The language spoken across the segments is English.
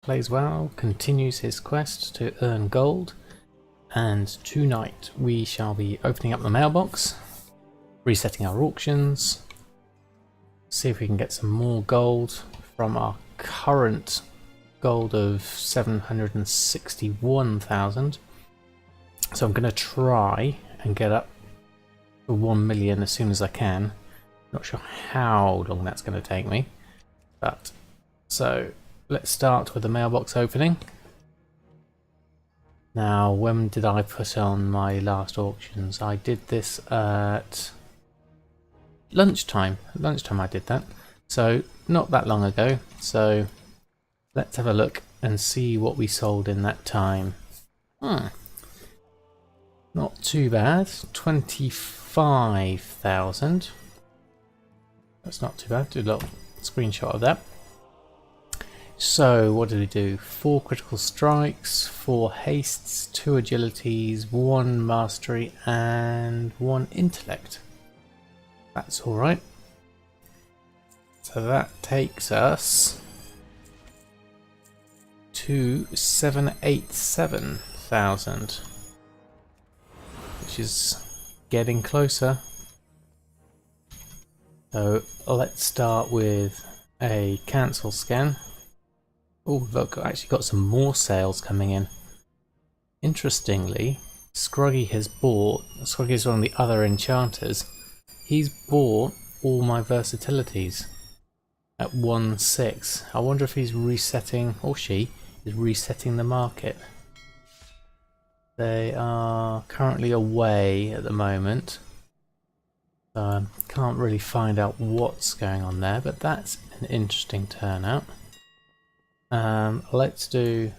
plays well, continues his quest to earn gold, and tonight we shall be opening up the mailbox, resetting our auctions, see if we can get some more gold from our current gold of 761,000. So I'm going to try and get up to 1 million as soon as I can. Not sure how long that's going to take me, but so let's start with the mailbox opening. Now, when did I put on my last auctions? I did this at lunchtime. At lunchtime I did that, so not that long ago. So let's have a look and see what we sold in that time. Not too bad. 25,000. That's not too bad. Do a little screenshot of that. So what did we do? 4 critical strikes, 4 hastes, 2 agilities, 1 mastery, and 1 intellect. That's alright. So that takes us to 787,000, which is getting closer. So let's start with a cancel scan. Oh look, I actually got some more sales coming in. Interestingly, Scruggy is one of the other enchanters. He's bought all my versatilities at 1.6. I wonder if he's resetting, or she is resetting the market. They are currently away at the moment. So I can't really find out what's going on there, but that's an interesting turnout. Let's do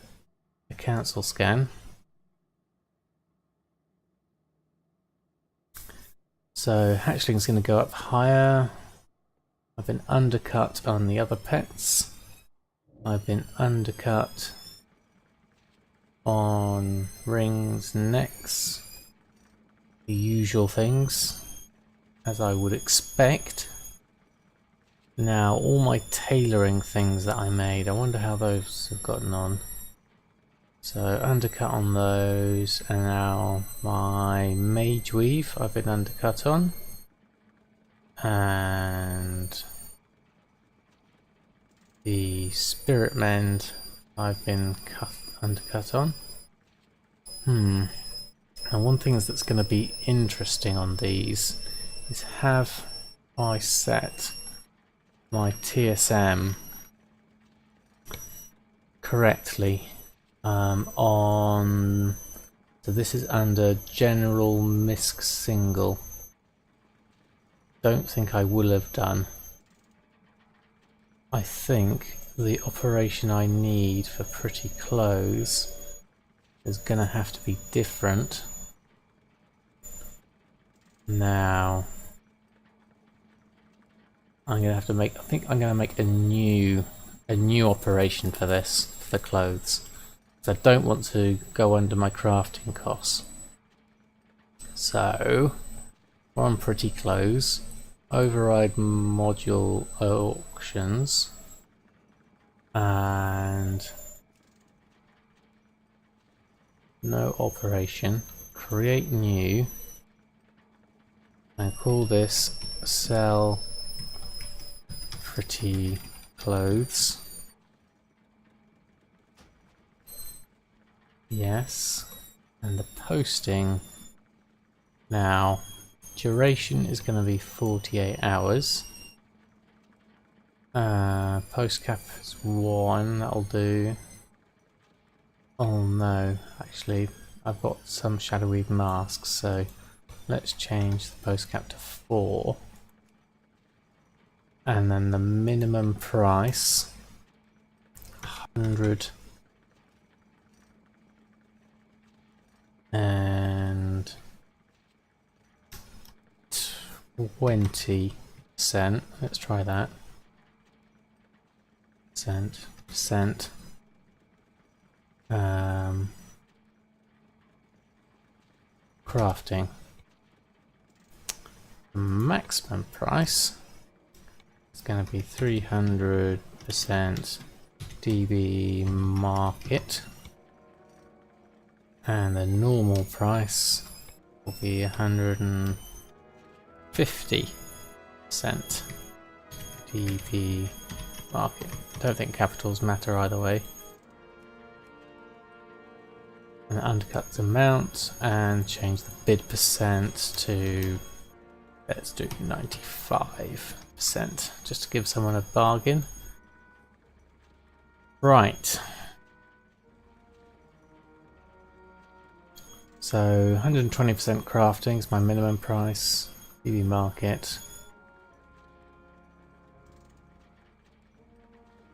a cancel scan. So hatchling's going to go up higher. I've been undercut on the other pets. I've been undercut on rings, necks, the usual things, as I would expect. Now, all my tailoring things that I made, I wonder how those have gotten on. So, undercut on those, and now my mage weave I've been undercut on. And the spirit mend I've been undercut on. Now, one thing that's going to be interesting on these is have I set my TSM correctly on, so this is under general misc single. Don't think I will have done. I think the operation I need for pretty clothes is gonna have to be different. Now I'm gonna have to make, I think I'm gonna make a new operation for this, for the clothes. So I don't want to go under my crafting costs. So we're on pretty close. Override module auctions and no operation. Create new and call this sell pretty clothes. Yes, and the posting now, duration is going to be 48 hours. Post cap is 1, that'll do. Oh no, actually I've got some shadowy masks, so let's change the post cap to 4. And then the minimum price 100 and 20%. Let's try that. Percent. Crafting. Maximum price is going to be 300% DB market, and the normal price will be 150%. DB market. Don't think capitals matter either way. And undercut the amount and change the bid percent to, let's do 95%, just to give someone a bargain. Right. So 120% crafting is my minimum price. DB market.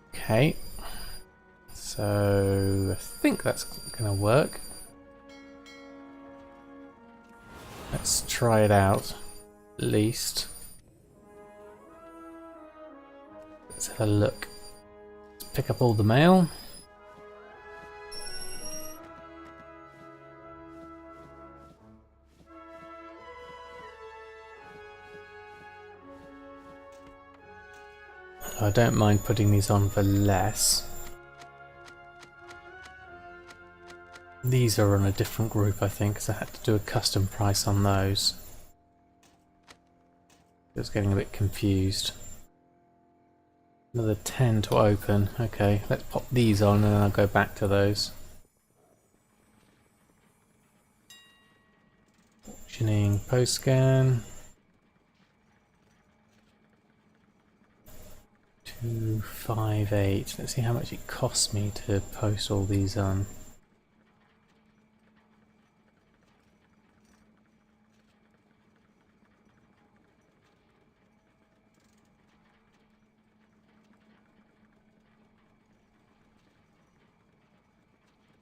Okay. So I think that's going to work. Let's try it out, at least. Let's have a look. Let's pick up all the mail. I don't mind putting these on for less. These are on a different group, I think, because I had to do a custom price on those. I was getting a bit confused. Another 10 to open. Okay, let's pop these on and then I'll go back to those. Auctioning post scan. 258. Let's see how much it costs me to post all these on.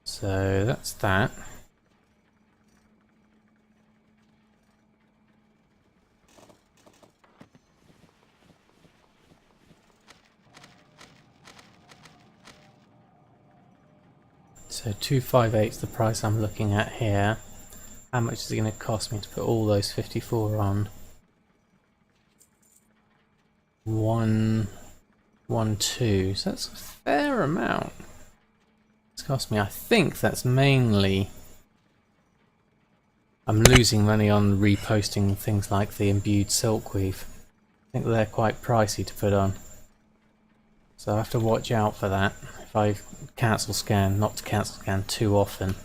So that's that. So 258 is the price I'm looking at here. How much is it going to cost me to put all those 54 on? 112. So that's a fair amount. It's cost me. I think that's mainly I'm losing money on reposting things like the imbued silkweave. I think they're quite pricey to put on. So I have to watch out for that. If I cancel scan, not to cancel scan too often.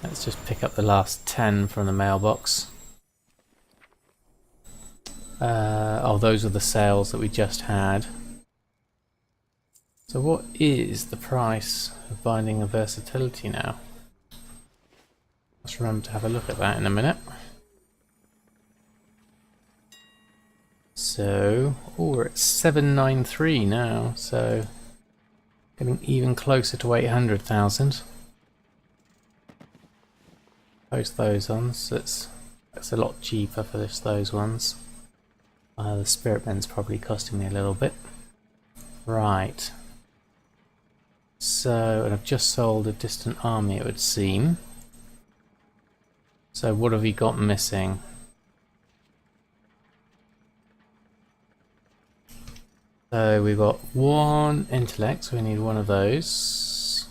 Let's just pick up the last 10 from the mailbox. Oh, those are the sales that we just had. So what is the price of Binding of Versatility now? Let's remember to have a look at that in a minute. So, oh, we're at 793 now, so getting even closer to 800,000. Post those on, so that's a lot cheaper for those ones. The Spirit Ben's probably costing me a little bit. Right. So, and I've just sold a Distant Army, it would seem. So what have we got missing? So we've got one intellect, so we need one of those.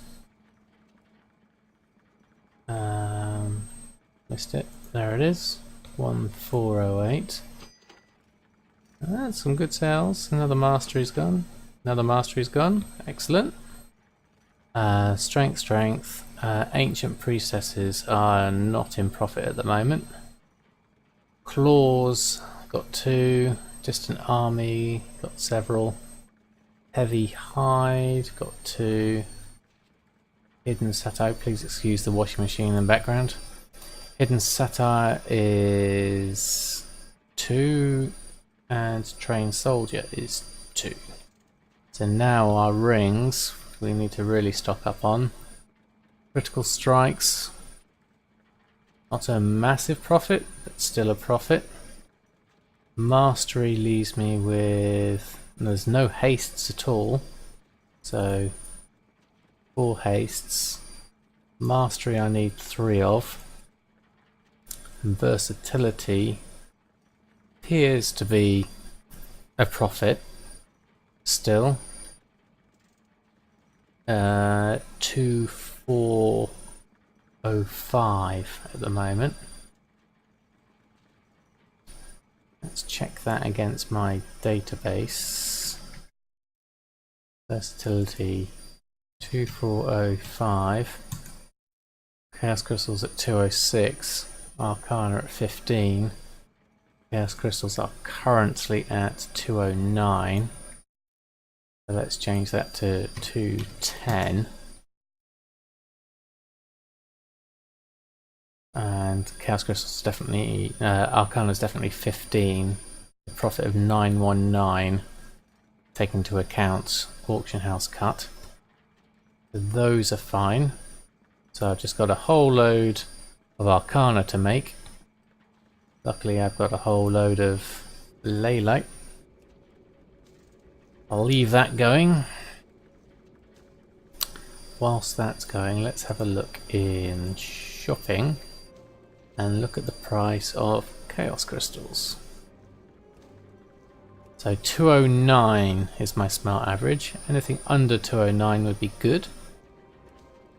Missed it. There it is. 1408. That's some good sales. Another mastery's gone. Another mastery's gone. Excellent. Strength. Ancient priestesses are not in profit at the moment. Claws, got 2. Distant Army, got several. Heavy Hide, got 2. Hidden Satire, please excuse the washing machine in the background. Hidden Satire is 2, and Trained Soldier is 2. So now our rings, we need to really stock up on. Critical Strikes, not a massive profit, but still a profit. Mastery leaves me with, there's no hastes at all, so 4 hastes. Mastery I need 3 of. And versatility appears to be a profit still. 2405 at the moment. Let's check that against my database. Versatility 2405. Chaos Crystals at 206. Arcana at 15. Chaos Crystals are currently at 209. So let's change that to 210. And Chaos Crystals definitely, Arcana is definitely 15. A profit of 919, taken into account auction house cut. So those are fine. So I've just got a whole load of Arcana to make. Luckily I've got a whole load of Leylight. I'll leave that going. Whilst that's going, let's have a look in shopping and look at the price of Chaos Crystals. So 209 is my smart average. Anything under 209 would be good.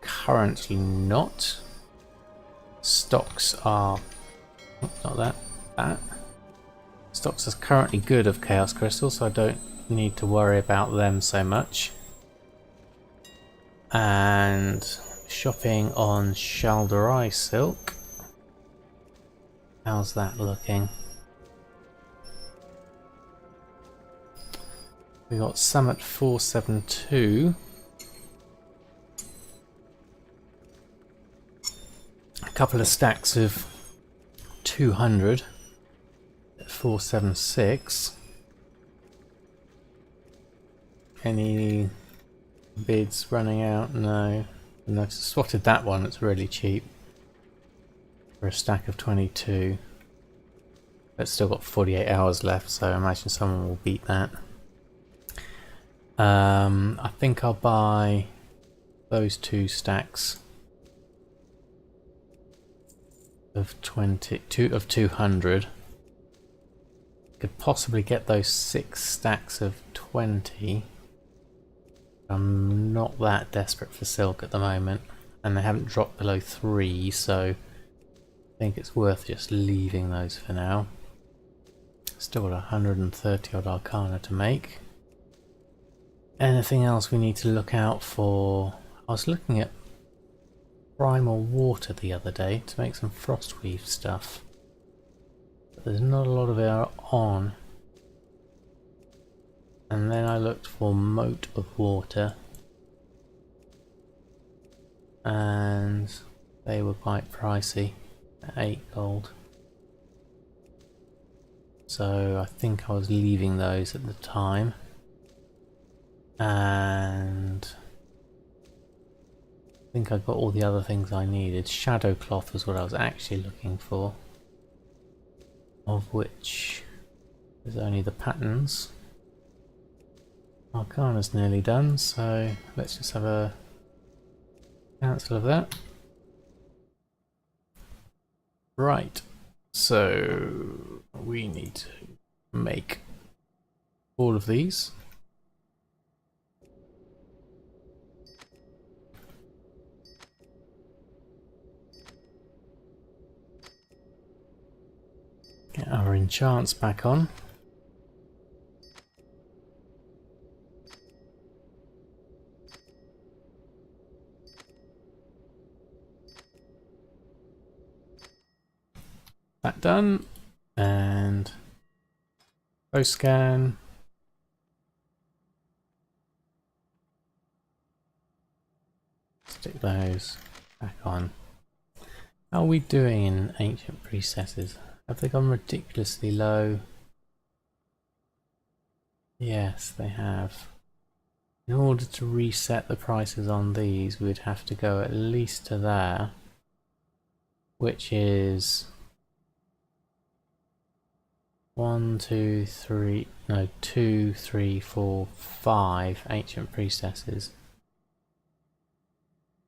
Currently not. Stocks are... not that. Stocks are currently good of Chaos Crystals, so I don't need to worry about them so much. And shopping on shal'dorei silk. How's that looking? We got some at 472. A couple of stacks of 200 at 476. Any bids running out? No. And I've spotted that one, it's really cheap. For a stack of 22. It's still got 48 hours left, so I imagine someone will beat that. I think I'll buy those two stacks of 200. Could possibly get those 6 stacks of 20. I'm not that desperate for silk at the moment, and they haven't dropped below 3, so I think it's worth just leaving those for now. Still got 130 odd Arcana to make. Anything else we need to look out for? I was looking at primal water the other day to make some frostweave stuff, but there's not a lot of it on. And then I looked for moat of water, and they were quite pricey at 8 gold. So I think I was leaving those at the time. And I think I got all the other things I needed. Shadow cloth was what I was actually looking for, of which there's only the patterns. Arcana's nearly done, so let's just have a cancel of that. Right, so we need to make all of these. Get our enchants back on. That done, and post scan. Stick those back on. How are we doing in ancient priestesses? Have they gone ridiculously low? Yes, they have. In order to reset the prices on these, we'd have to go at least to there, which is 2, 3, 4, 5 ancient priestesses,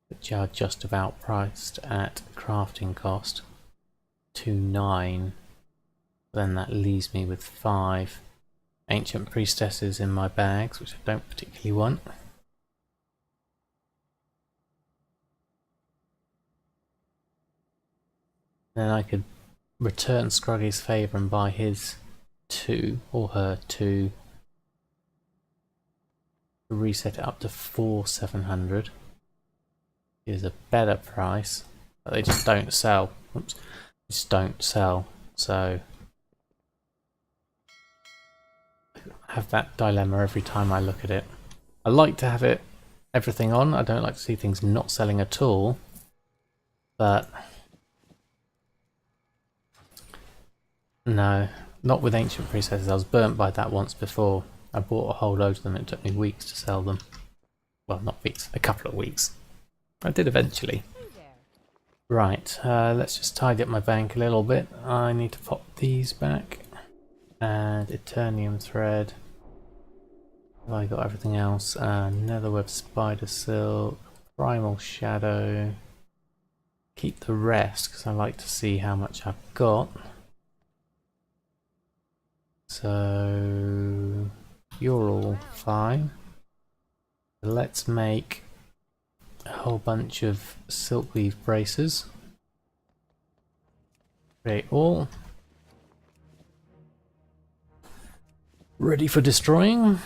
which are just about priced at crafting cost. 2.9. Then that leaves me with 5 ancient priestesses in my bags, which I don't particularly want. Then I could return Scroggy's favour and buy his 2 or her 2. Reset it up to 4,700. Is a better price, but they just don't sell. Oops, just don't sell. So I have that dilemma every time I look at it. I like to have it everything on. I don't like to see things not selling at all. But no, not with ancient princesses. I was burnt by that once before. I bought a whole load of them. It took me weeks to sell them. Well, not weeks, a couple of weeks. I did eventually. Right, let's just tidy up my bank a little bit. I need to pop these back. And Eternium thread. Have I got everything else? Netherweb spider silk, primal shadow. Keep the rest because I like to see how much I've got. So you're all fine. Let's make a whole bunch of silkweave braces. Create all. Ready for destroying.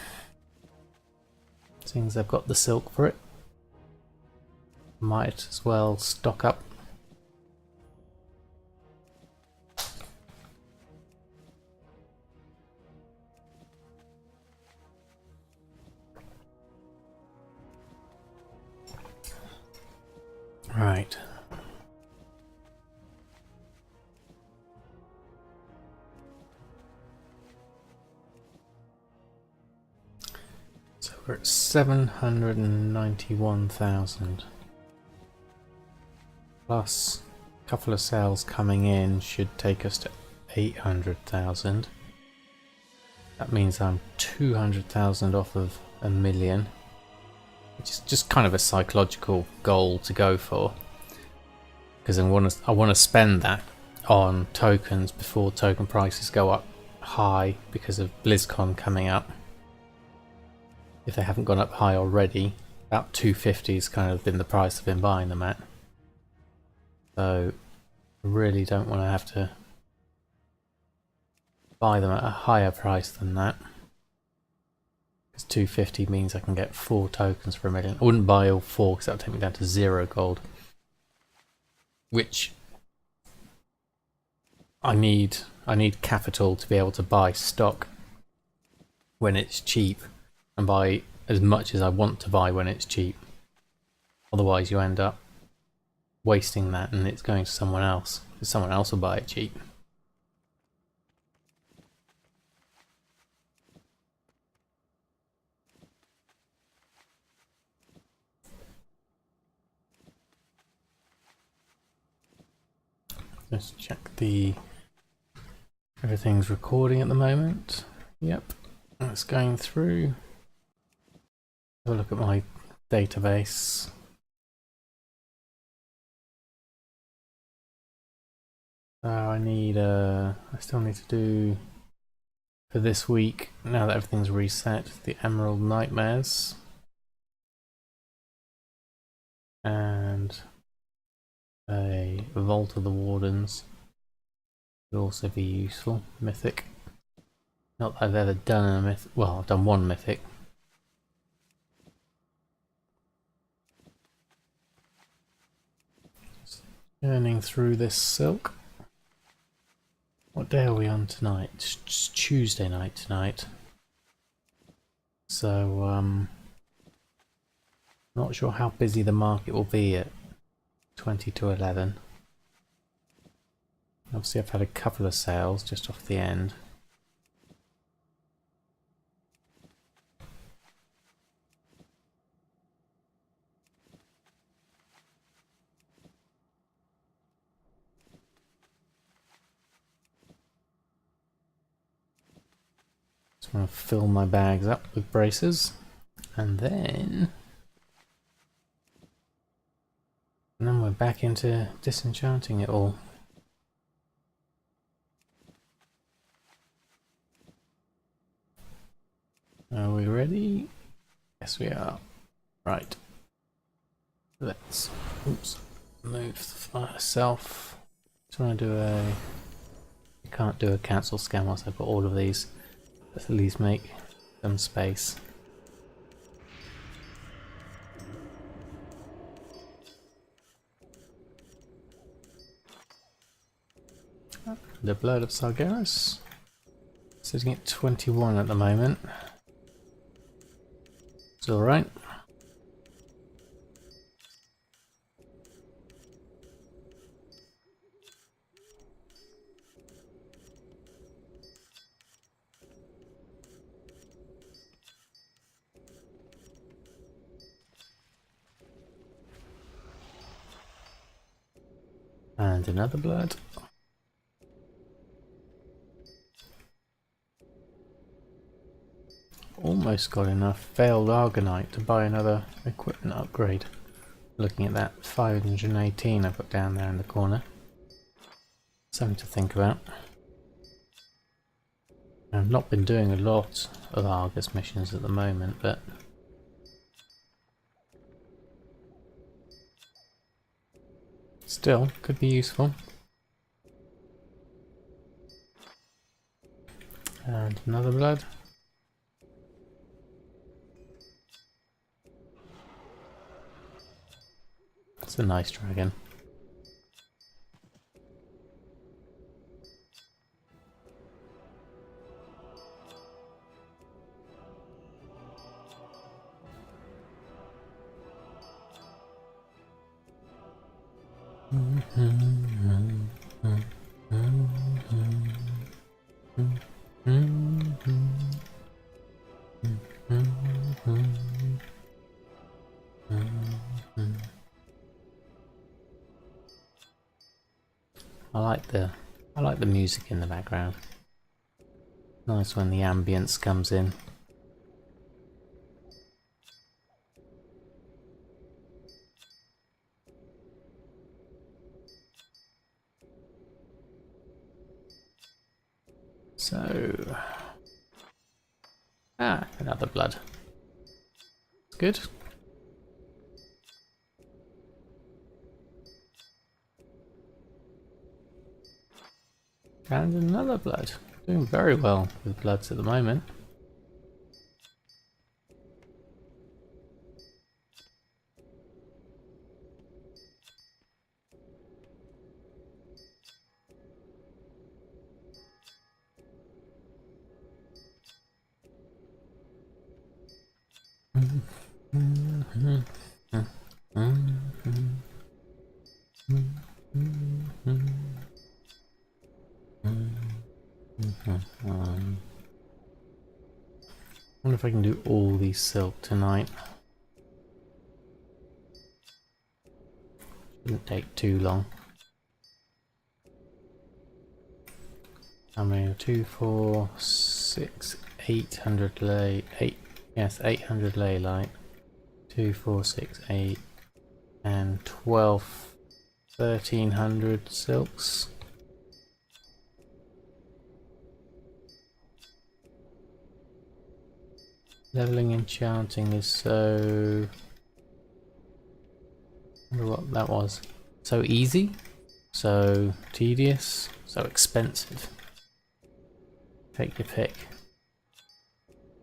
Seeing as I've got the silk for it. Might as well stock up. Right. So we're at 791,000. Plus a couple of sales coming in should take us to 800,000. That means I'm 200,000 off of a million. Which is just kind of a psychological goal to go for. Because I want to spend that on tokens before token prices go up high because of BlizzCon coming up. If they haven't gone up high already, about 250 has kind of been the price I've been buying them at. So I really don't want to have to buy them at a higher price than that. Because 250 means I can get 4 tokens for a million. I wouldn't buy all 4 because that would take me down to 0 gold. Which I need capital to be able to buy stock when it's cheap and buy as much as I want to buy when it's cheap. Otherwise you end up wasting that and it's going to someone else, because someone else will buy it cheap. Let's check everything's recording at the moment. Yep, it's going through. Have a look at my database. So I still need to do for this week, now that everything's reset, the Emerald Nightmares. And a Vault of the Wardens would also be useful. Mythic. Not that I've ever done a mythic. Well, I've done one mythic. Churning through this silk. What day are we on tonight? It's Tuesday night tonight. So, not sure how busy the market will be at 20 to 11. Obviously I've had a couple of sales just off the end. Just want to fill my bags up with braces and then we're back into disenchanting it all. Are we ready? Yes, we are. Right. Let's move myself. Just want to do a... I can't do a cancel scan once I've got all of these. Let's at least make some space. The blood of Sargeras. Sitting at 21 at the moment. It's alright. And another blood. Almost got enough failed Argonite to buy another equipment upgrade. Looking at that 518 I've got down there in the corner. Something to think about. I've not been doing a lot of Argus missions at the moment, but still could be useful. And another blood. It's a nice dragon. I like the music in the background. Nice when the ambience comes in. So, another blood. It's good. And another blood. Doing very well with bloods at the moment. I wonder if I can do all these silk tonight. Shouldn't take too long. I mean, 2, 4, 6, 800 ley, 8, yes, 800 ley light. 2, 4, 6, 8, and 12, 1300 silks. Leveling Enchanting is so... I wonder what that was. So easy, so tedious, so expensive. Take your pick.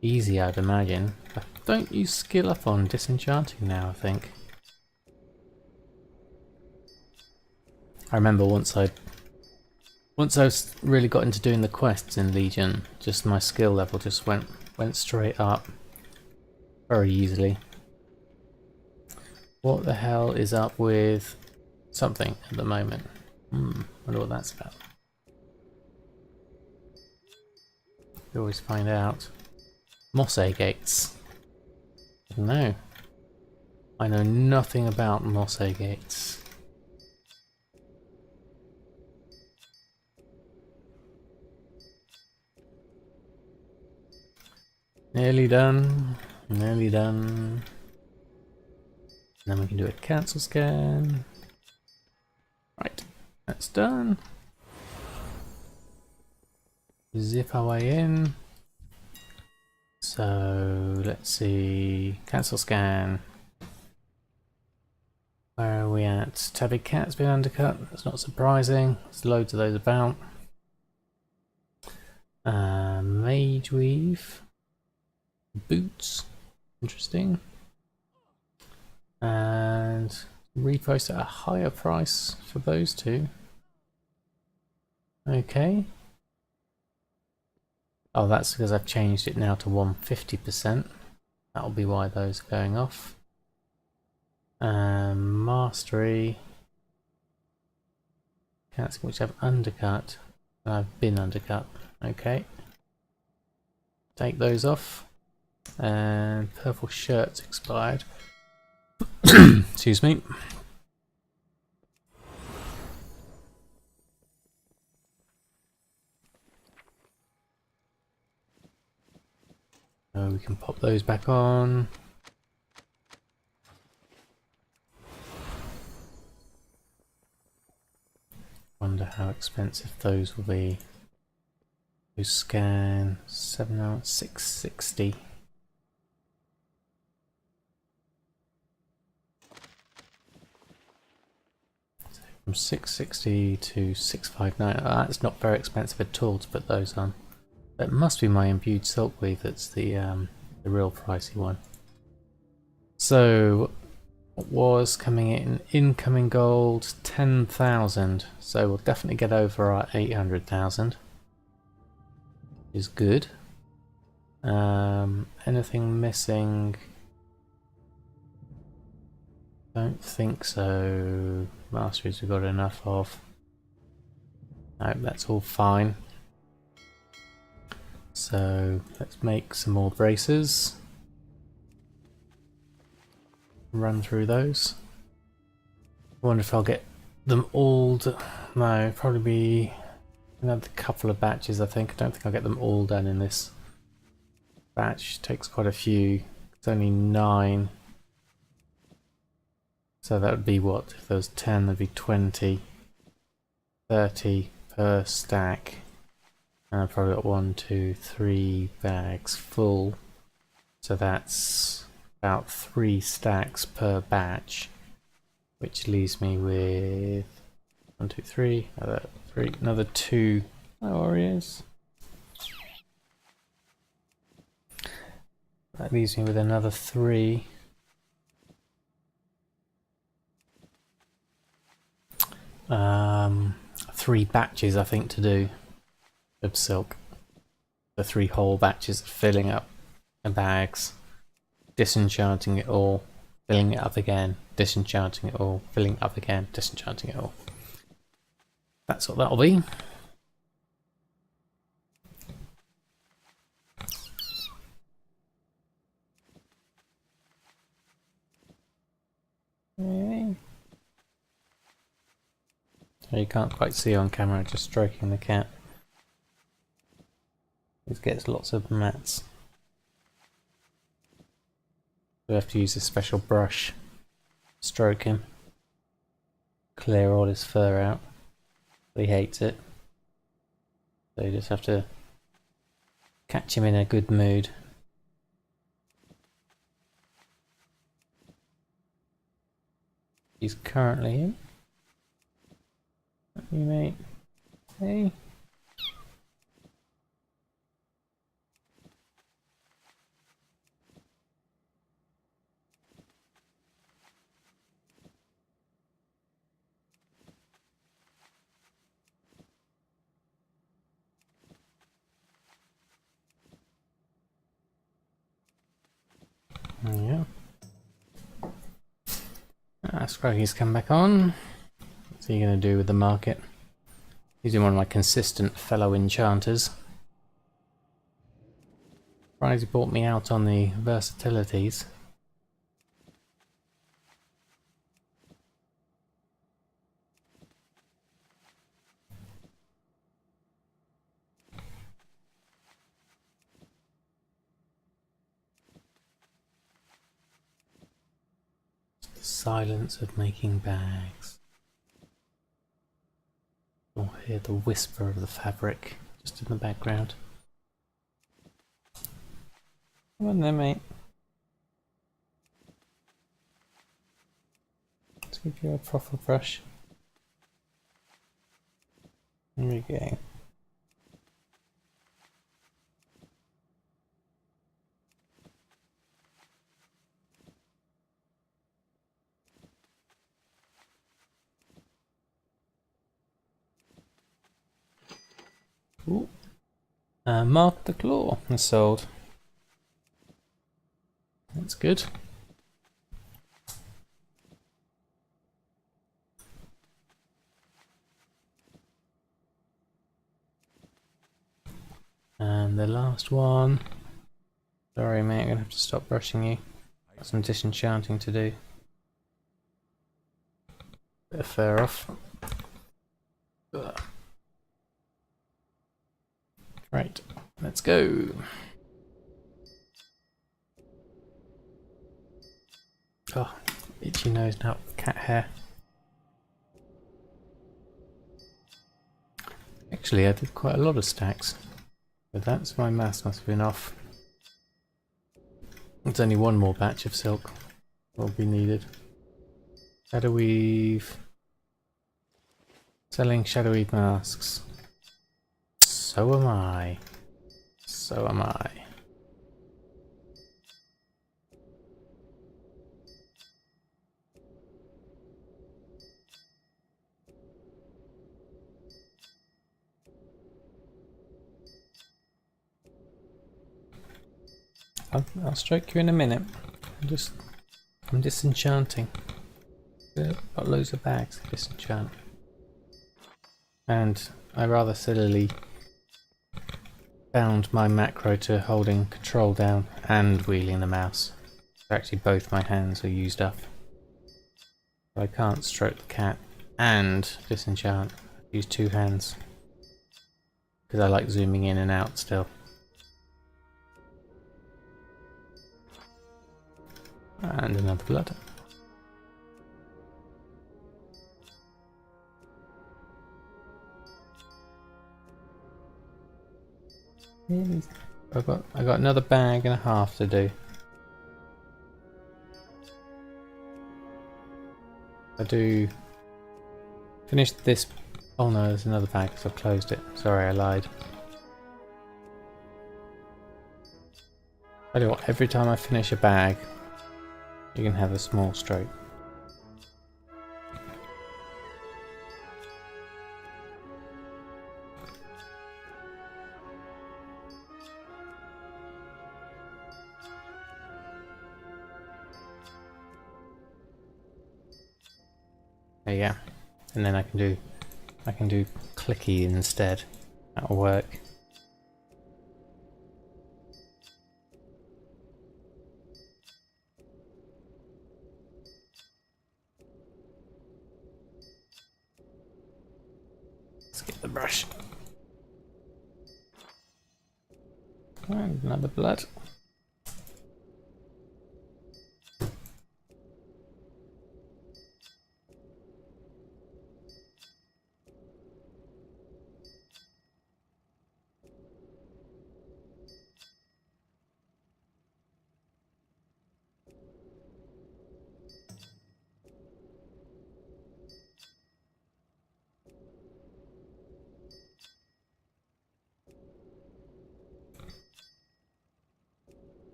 Easy, I'd imagine. But don't you skill up on disenchanting now, I think. I remember once I really got into doing the quests in Legion, just my skill level just went straight up very easily. What the hell is up with something at the moment? Wonder what that's about. You always find out. Mosse gates. I don't know. I know nothing about Mosse gates. Nearly done. Nearly done. Then we can do a cancel scan. Right, that's done. Zip our way in. So let's see. Cancel scan. Where are we at? Tabby Cat's been undercut. That's not surprising. There's loads of those about. Mage Weave. Boots. Interesting. And repost at a higher price for those two. Okay. Oh, that's because I've changed it now to 150%. That'll be why those are going off. Mastery. Cats which have undercut. I've been undercut. Okay. Take those off. And purple shirts expired. Excuse me. We can pop those back on. Wonder how expensive those will be. Those scan 7 hours 660. From 660 to 659. That's not very expensive at all to put those on. It must be my imbued silkweave that's the real pricey one. So what was coming in? Incoming gold 10,000. So we'll definitely get over our 800,000. Is good. Anything missing? Don't think so. Masteries we've got enough of. No, that's all fine. So let's make some more braces. Run through those. I wonder if I'll get them all. No, probably be another couple of batches. I think. I don't think I'll get them all done in this batch. Takes quite a few. It's only 9. So that would be what? If there was 10, there'd be 20, 30 per stack. And I've probably got 1, 2, 3 bags full. So that's about 3 stacks per batch, which leaves me with 1, 2, 3, another 2 warriors. That leaves me with another 3. Three batches I think to do of silk. The 3 whole batches of filling up the bags, disenchanting it all, filling it up again, disenchanting it all, filling it up again, disenchanting it all. That's what that'll be. Okay. You can't quite see on camera, just stroking the cat. He gets lots of mats. We have to use a special brush. Stroke him. Clear all his fur out. He hates it. So you just have to catch him in a good mood. He's currently in. You mate. Hey. Yeah. Scraggy's come back on. What's he going to do with the market? He's one of my consistent fellow enchanters. Surprised he bought me out on the versatilities. The silence of making bags. You'll hear the whisper of the fabric just in the background. Come on there, mate. Let's give you a proper brush. There we go. Ooh. Mark the Claw is sold. That's good. And the last one. Sorry mate, I'm gonna have to stop brushing you. Got some disenchanting to do. Bit of fur off. Ugh. Right, let's go. Oh, itchy nose now, cat hair. Actually, I did quite a lot of stacks with that, so my math must have been off. There's only one more batch of silk will be needed. Shadow weave. Selling shadow weave masks. So am I. So am I. I'll stroke you in a minute. I'm disenchanting. Got loads of bags to disenchant. And I rather sillily bound my macro to holding control down and wheeling the mouse. So actually both my hands are used up. I can't stroke the cat and disenchant. Use two hands. Because I like zooming in and out still. And another blood. I got another bag and a half to do. I do finish this. Oh no, there's another bag because I've closed it. Sorry, I lied. Tell you what, every time I finish a bag, you can have a small stroke. There you go. And then I can do clicky instead. That'll work. Let's get the brush. And another blood.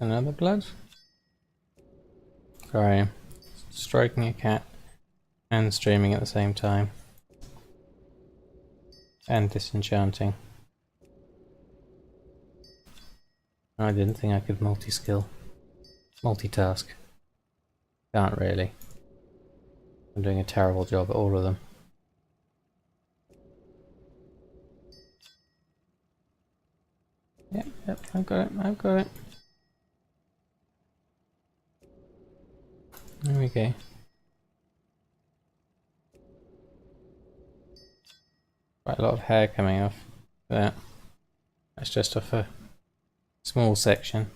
Another blood. Sorry, stroking a cat and streaming at the same time. And disenchanting. I didn't think I could multi-skill. Multitask. Can't really. I'm doing a terrible job at all of them. Yep, I've got it. There we go. Quite a lot of hair coming off there. That's just off a small section.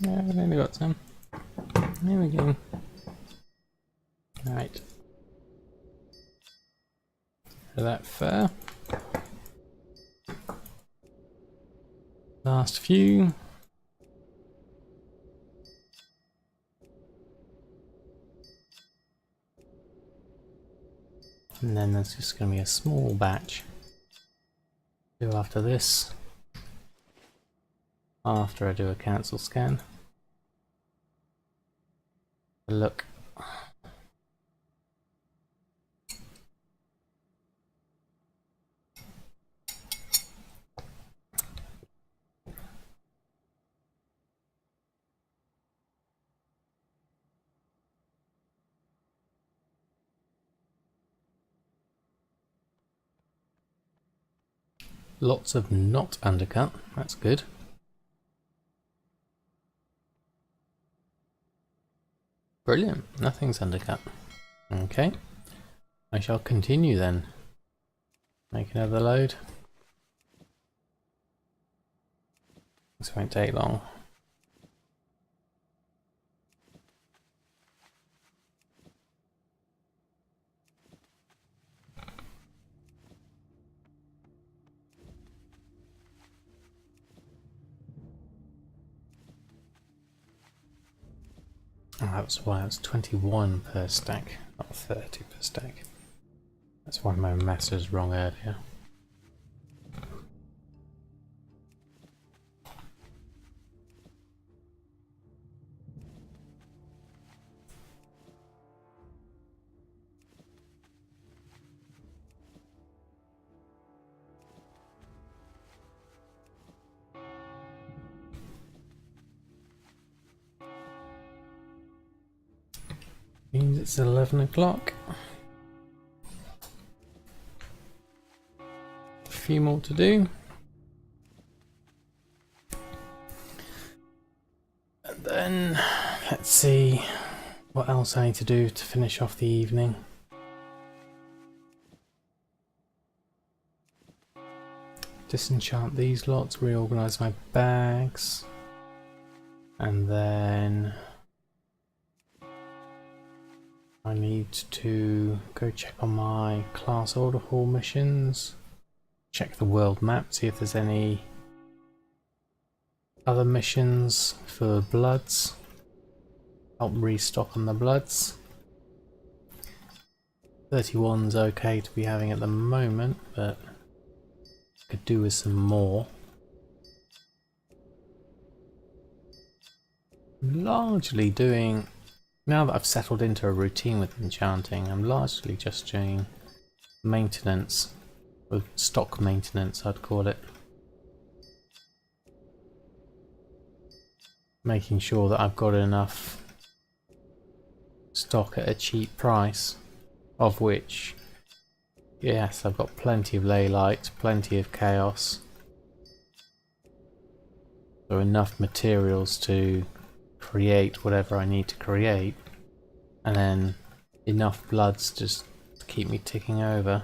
Yeah, I've only got some. There we go. Alright. So that fur. Last few. And then there's just going to be a small batch. Do after this. After I do a cancel scan. Look. Lots of not undercut, that's good. Brilliant, nothing's undercut. Okay, I shall continue then. Make another load. This won't take long. Oh, that's why it's 21 per stack, not 30 per stack. That's why my maths was wrong earlier. Means it's 11 o'clock. A few more to do. And then let's see what else I need to do to finish off the evening. Disenchant these lots, reorganize my bags, and then I need to go check on my class order hall missions, check the world map, see if there's any other missions for bloods, help restock on the bloods. 31's okay to be having at the moment, but could do with some more. I'm largely doing, now that I've settled into a routine with enchanting, I'm largely just doing maintenance, with stock maintenance I'd call it. Making sure that I've got enough stock at a cheap price, of which, yes, I've got plenty of Leylight, plenty of Chaos. So enough materials to create whatever I need to create, and then enough bloods just to keep me ticking over.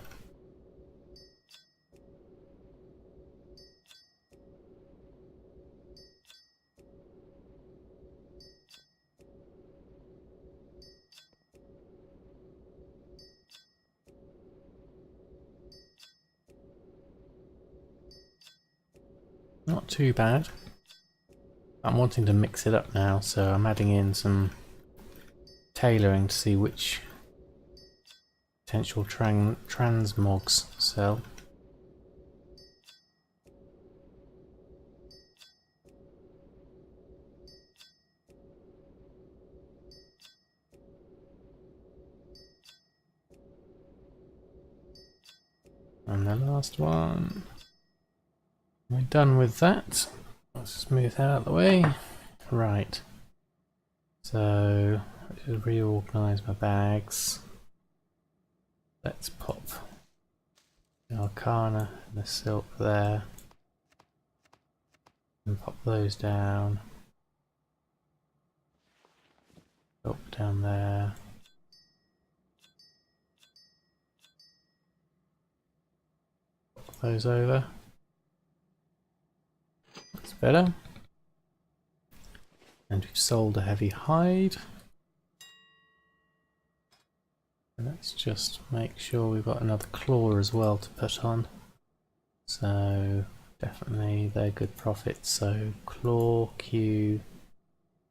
Not too bad. I'm wanting to mix it up now, so I'm adding in some tailoring to see which potential transmogs sell. And the last one. We're done with that. Let's smooth that out of the way. Right. So, let's just reorganise my bags. Let's pop the Arcana and the Silk there. And pop those down. Silk down there. Pop those over. That's better. And we've sold a heavy hide. Let's just make sure we've got another claw as well to put on. So definitely they're good profits. So claw, Q,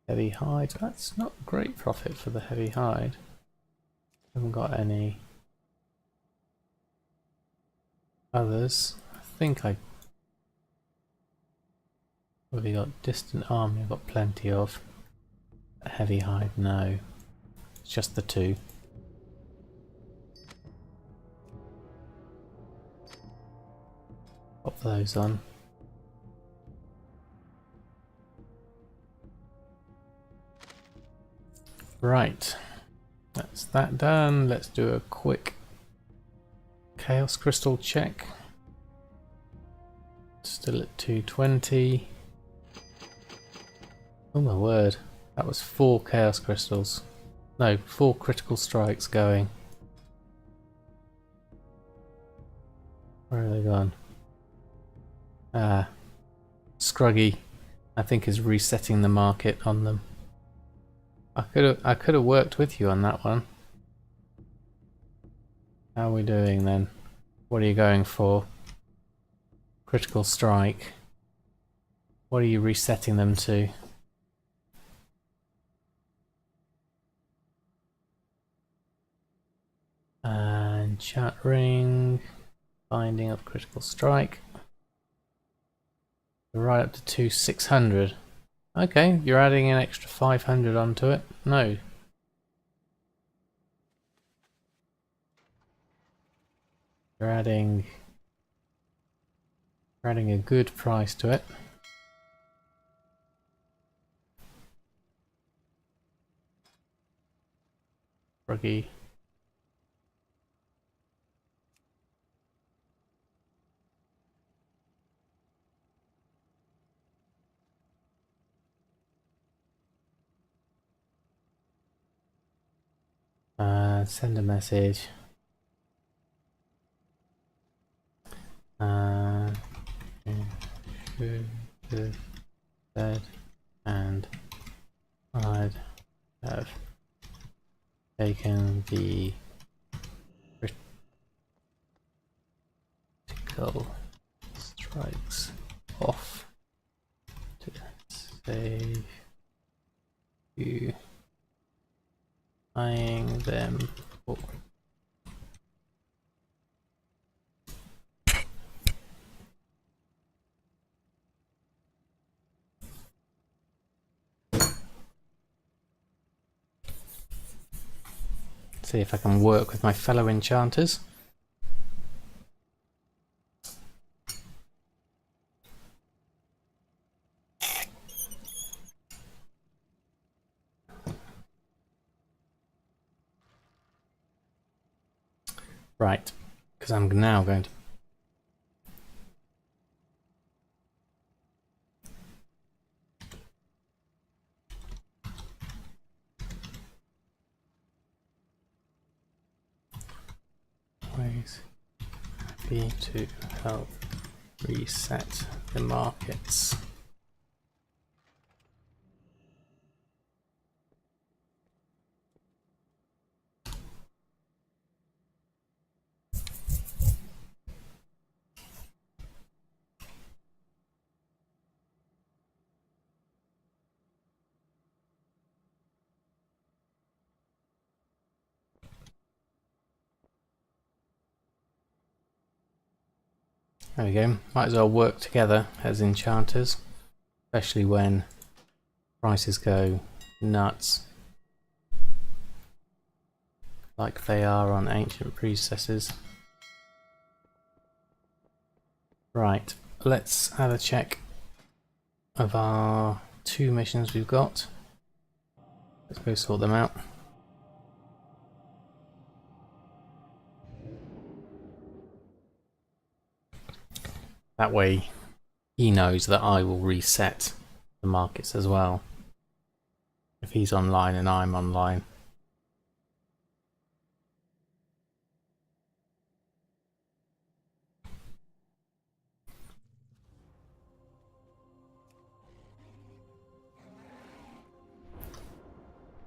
heavy hide. That's not great profit for the heavy hide. Haven't got any others. I think I... What have we got? Distant army I've got plenty of. Heavy hide, no. It's just the two. Pop those on. Right. That's that done. Let's do a quick Chaos Crystal check. Still at 220. Oh my word. That was 4 Chaos Crystals. No, 4 critical strikes going. Where are they gone? Ah. Scruggy, I think, is resetting the market on them. I could have worked with you on that one. How are we doing then? What are you going for? Critical strike. What are you resetting them to? Enchant ring. Binding of critical strike. Right up to 600. Okay, you're adding an extra 500 onto it. No. You're adding a good price to it. Ruggy. Send a message. Should said, and I'd have taken the critical strikes off to save you buying them for. See if I can work with my fellow enchanters. Right, because I'm now going to always happy to help reset the markets. There we go. Might as well work together as enchanters, especially when prices go nuts, like they are on ancient priestesses. Right, let's have a check of our 2 missions we've got. Let's go sort them out. That way he knows that I will reset the markets as well, if he's online and I'm online.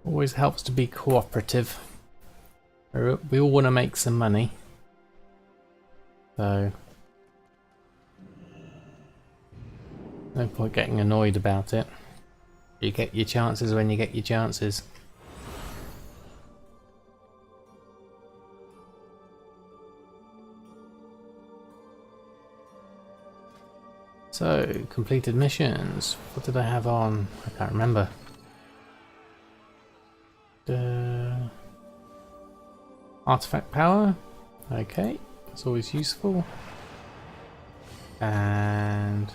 Always helps to be cooperative. We all want to make some money. So no point getting annoyed about it. You get your chances when you get your chances. So, completed missions. What did I have on? I can't remember. Artifact power. Okay, that's always useful. And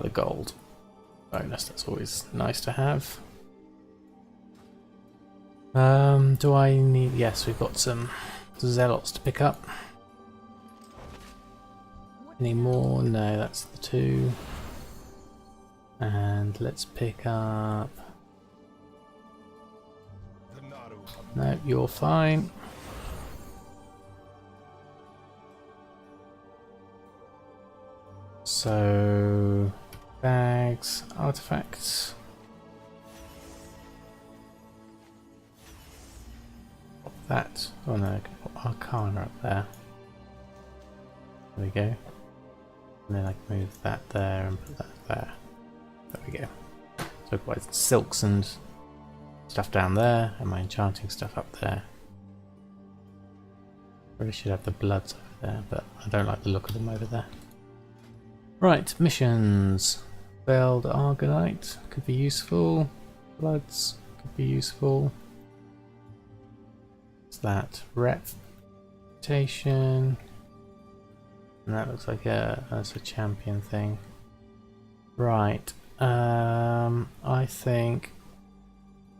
the gold bonus. That's always nice to have. Do I need? Yes, we've got some zealots to pick up. Any more? No, that's the 2. And let's pick up. No, you're fine. So, bags, artifacts. Pop that. Oh no, I can put Arcana up there. There we go. And then I can move that there and put that there. There we go. So I've got silks and stuff down there, and my enchanting stuff up there. Really should have the bloods over there, but I don't like the look of them over there. Right, missions. Veiled Argonite could be useful. Bloods could be useful. What's that? Reputation. And that looks like that's a champion thing. Right. I think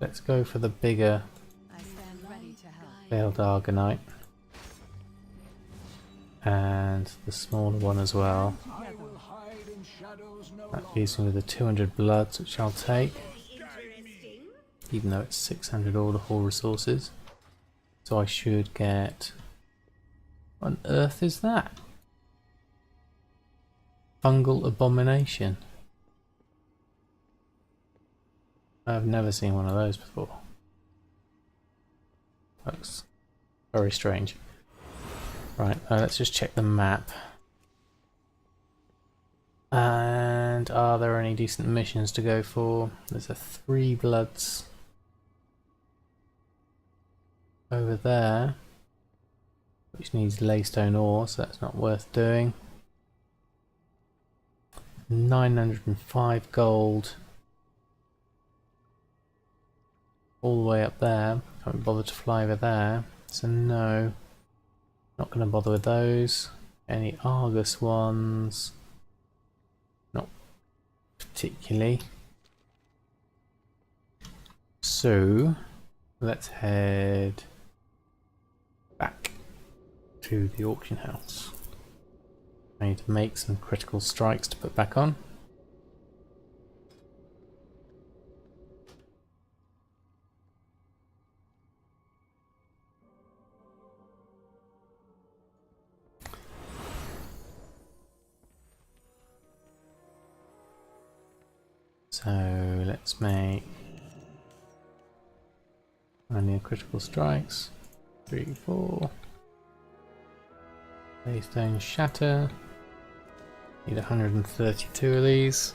let's go for the bigger Veiled Argonite. And the smaller one as well. That leaves me with the 200 bloods, which I'll take. Even though it's 600 all resources. So I should get... What on earth is that? Fungal Abomination. I've never seen one of those before. Looks very strange. Right, let's just check the map. And are there any decent missions to go for? There's a 3 bloods over there, which needs laystone ore, so that's not worth doing. 905 gold all the way up there. Can't bother to fly over there, so no, not going to bother with those. Any Argus ones? Not particularly. So let's head back to the auction house. I need to make some critical strikes to put back on. So let's make only critical strikes. 3, 4. Laystone shatter. Need 132 of these.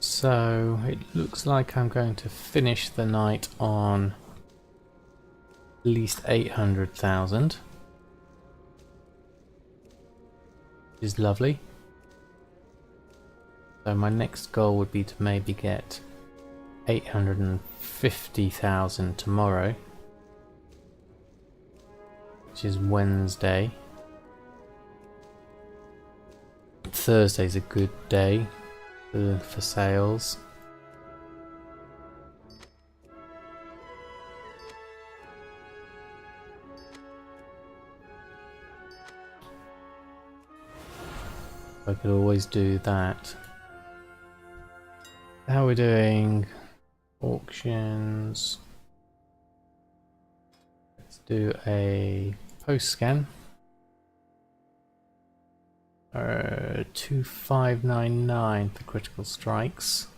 So it looks like I'm going to finish the night on at least 800,000. Which is lovely. So my next goal would be to maybe get 850,000 tomorrow, which is Wednesday. Thursday's a good day for sales. I could always do that. How are we doing? Auctions. Let's do a post scan. 2599 for critical strikes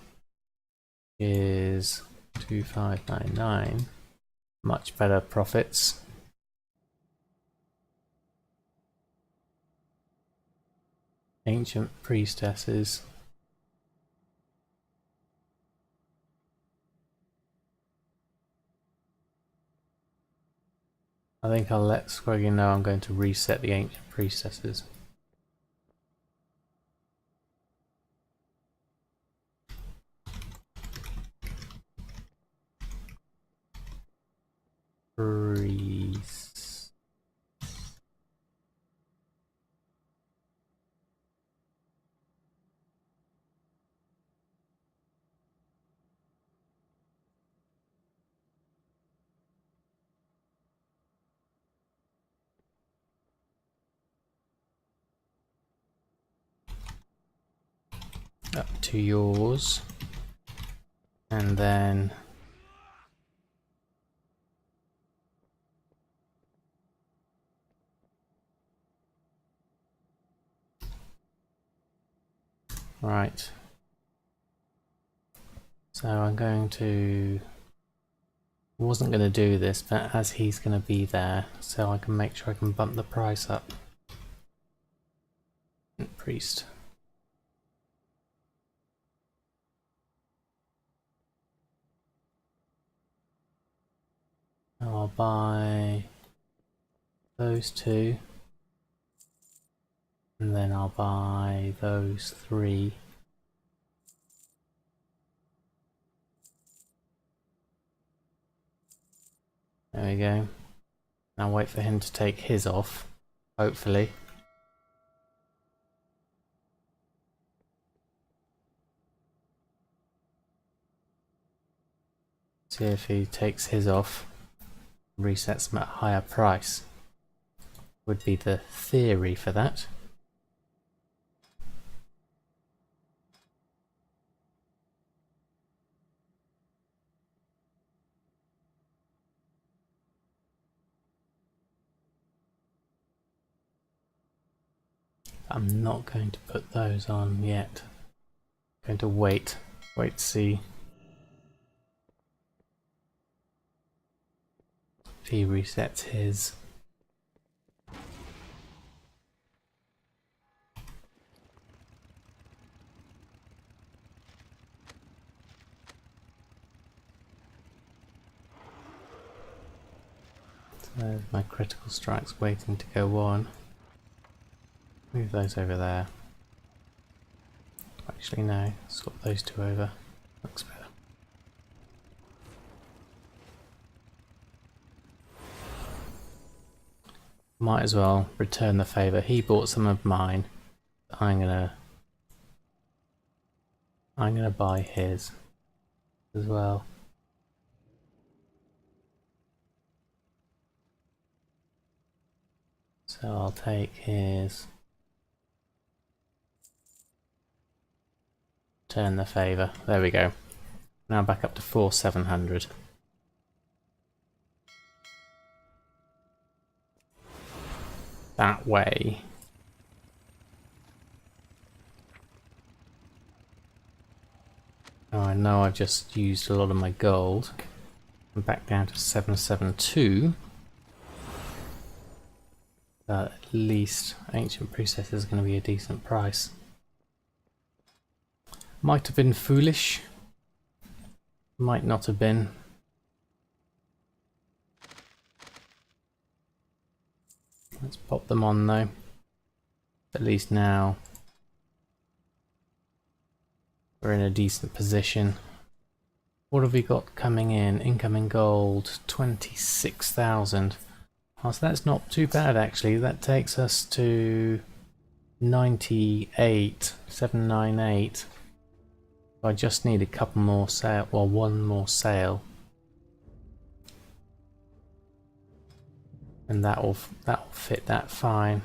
is 2599. Much better profits. Ancient priestesses. I think I'll let Scroggy know I'm going to reset the ancient priestesses. Priests. Up to yours. And then right. So I'm going to... wasn't going to do this, but as he's going to be there, so I can make sure I can bump the price up. Priest. I'll buy those two. And then I'll buy those three. There we go. Now wait for him to take his off, hopefully. See if he takes his off, resets them at a higher price. Would be the theory for that. I'm not going to put those on yet. I'm going to wait to see if he resets his. So there's my critical strikes waiting to go on. Move those over there. Actually no, swap those two over. Looks better. Might as well return the favour. He bought some of mine. I'm gonna buy his as well. So I'll take his. Turn the favour. There we go. Now back up to 4,700. That way. Oh, I know I've just used a lot of my gold. I'm back down to 772. But at least Ancient Priestess is going to be a decent price. Might have been foolish. Might not have been. Let's pop them on though. At least now we're in a decent position. What have we got coming in? Incoming gold, 26,000. Oh, so that's not too bad actually. That takes us to 98,798. I just need a couple more sale, or one more sale, and that'll fit that fine.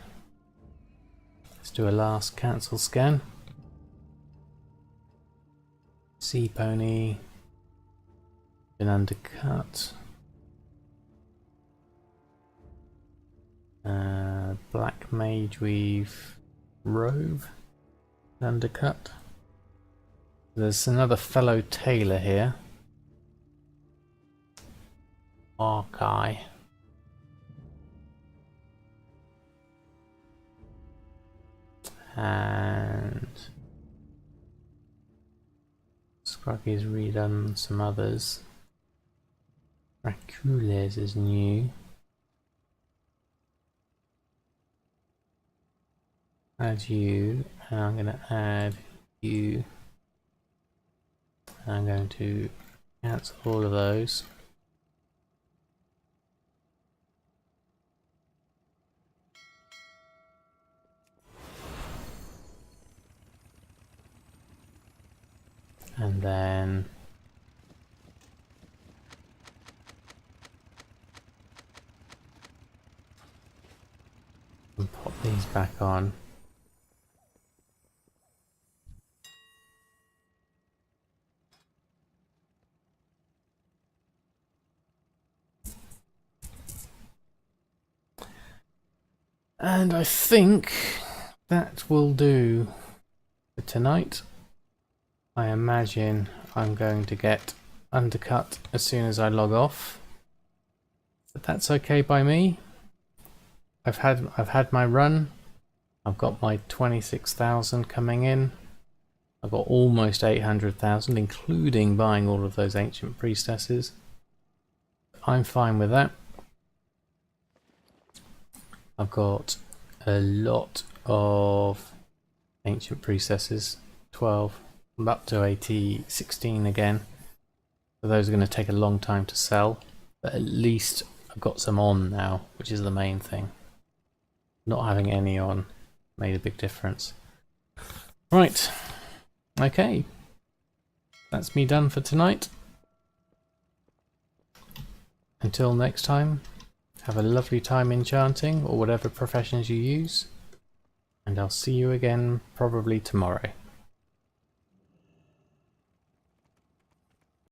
Let's do a last cancel scan. Sea pony. Been undercut. Black mage weave robe. Undercut. There's another fellow tailor here. Archai. And Scruggy's redone some others. Racules is new. Add you, and I'm going to add you. I'm going to cancel all of those. And then pop these back on. And I think that will do for tonight. I imagine I'm going to get undercut as soon as I log off. But that's okay by me. I've had my run. I've got my 26,000 coming in. I've got almost 800,000, including buying all of those ancient priestesses. I'm fine with that. I've got a lot of ancient priestesses, 12. I'm up to 16 again. So those are going to take a long time to sell, but at least I've got some on now, which is the main thing. Not having any on made a big difference. Right, okay, that's me done for tonight. Until next time, have a lovely time enchanting or whatever professions you use, and I'll see you again probably tomorrow.